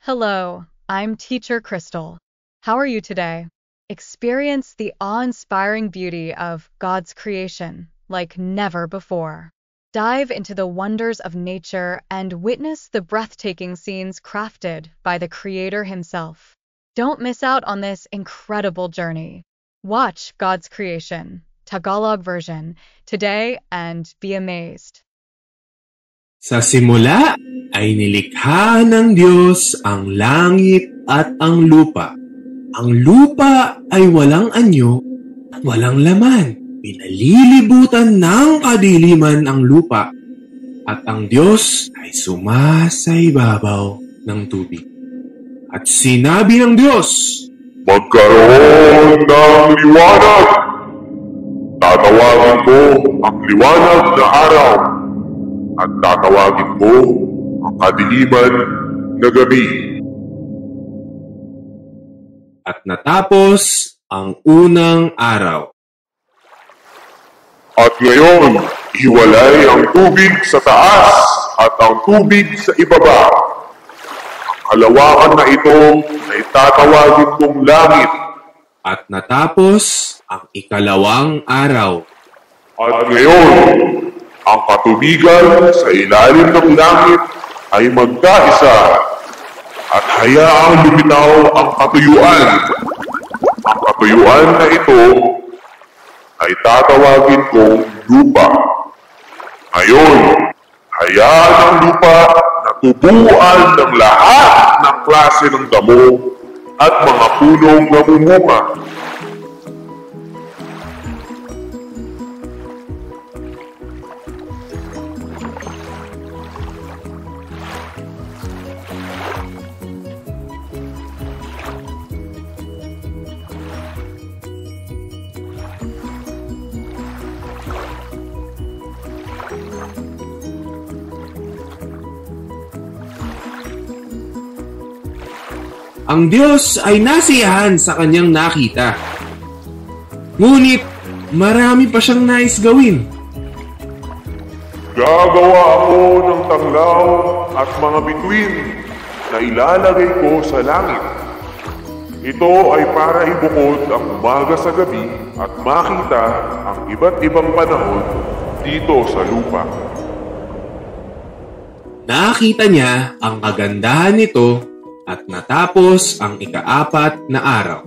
Hello, I'm Teacher Crystal. How are you today? Experience the awe-inspiring beauty of God's creation like never before. Dive into the wonders of nature and witness the breathtaking scenes crafted by the Creator Himself. Don't miss out on this incredible journey. Watch God's creation, Tagalog version, today and be amazed. Sa simula ay nilikha ng Diyos ang langit at ang lupa. Ang lupa ay walang anyo at walang laman. Pinalilibutan ng kadiliman ang lupa at ang Diyos ay sumasaibabaw ng tubig. At sinabi ng Diyos, magkaroon ng liwanag. Tatawagin ko ang liwanag na araw at tatawagin ko ang kadiliman na gabi. At natapos ang unang araw. At ngayon, hiwalay ang tubig sa taas at ang tubig sa ibaba. Ang halawakan na ito ay tatawagin kong langit. At natapos ang ikalawang araw. At ngayon, ang katubigan sa ilalim ng langit ay magkaisa at hayaang lumitaw ang katuyuan. Ang katuyuan na ito ay tatawagin kong lupa. Ngayon, hayaan ang lupa na tubuan ng lahat ng klase ng damo at mga punong namumunga. Ang Diyos ay nasiyahan sa kanyang nakita. Ngunit marami pa siyang nais gawin. Gagawa ako ng tanglaw at mga bituin na ilalagay ko sa langit. Ito ay para ibukod ang umaga sa gabi at makita ang iba't ibang panahon dito sa lupa. Nakita niya ang kagandahan nito at natapos ang ika-4 na araw.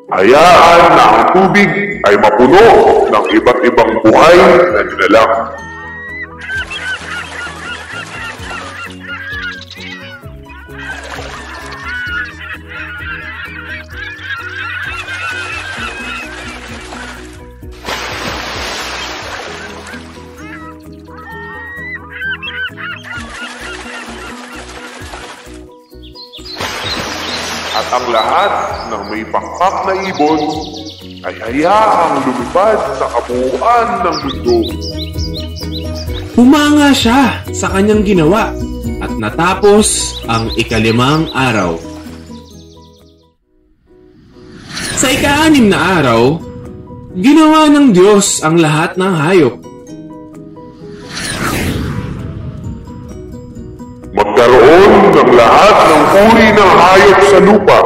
Hayaan na ang tubig ay mapuno ng iba't ibang buhay na nilalang. At ang lahat ng may pakpak na ibon ay hayaang lumipad sa kabuuan ng mundo. Humanga siya sa kanyang ginawa at natapos ang ika-5 araw. Sa ika-6 na araw, ginawa ng Diyos ang lahat ng hayop. Magkaroon ng lahat ng uri ng hayop sa lupa.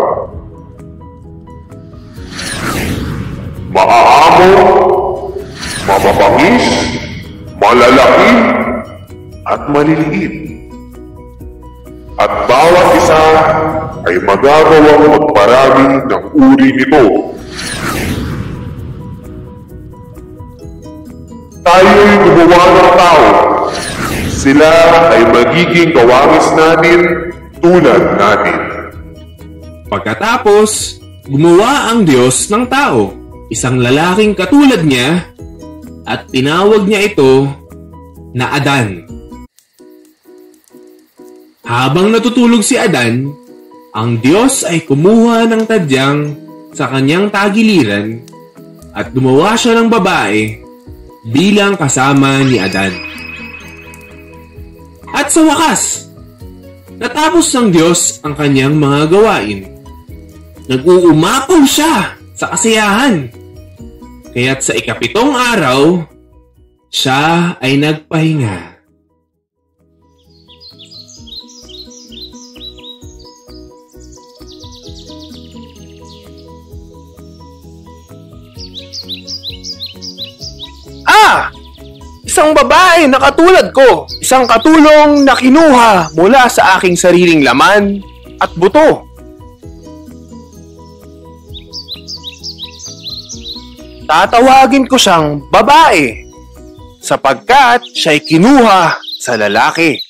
Maaamo, mababangis, malalaki, at maliliit. At bawat isa ay magagawang magparami ng uri nito. Tayo'y gumawa ng tao. Sila ay magiging kawangis natin tulad natin. Pagkatapos, gumawa ang Diyos ng tao, isang lalaking katulad niya, at tinawag niya ito na Adan. Habang natutulog si Adan, ang Diyos ay kumuha ng tadyang sa kanyang tagiliran at gumawa siya ng babae bilang kasama ni Adan. At sa wakas, natapos ng Diyos ang kanyang mga gawain. Nag-uumapaw siya sa kasiyahan. Kaya't sa ika-7 araw, siya ay nagpahinga. Ah! Isang babae na katulad ko. Isang katulong na kinuha mula sa aking sariling laman at buto. Tatawagin ko siyang babae sapagkat siya'y kinuha sa lalaki.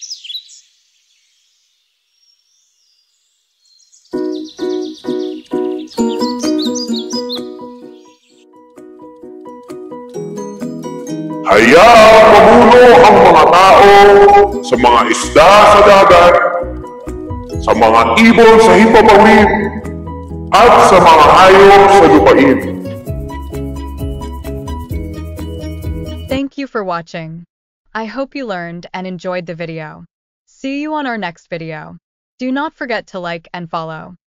Hayaang mamuno ang mga tao sa mga isda sa dagat, sa mga ibon sa himpapawid, at sa mga hayop sa lupain. Thank you for watching. I hope you learned and enjoyed the video. See you on our next video. Do not forget to like and follow.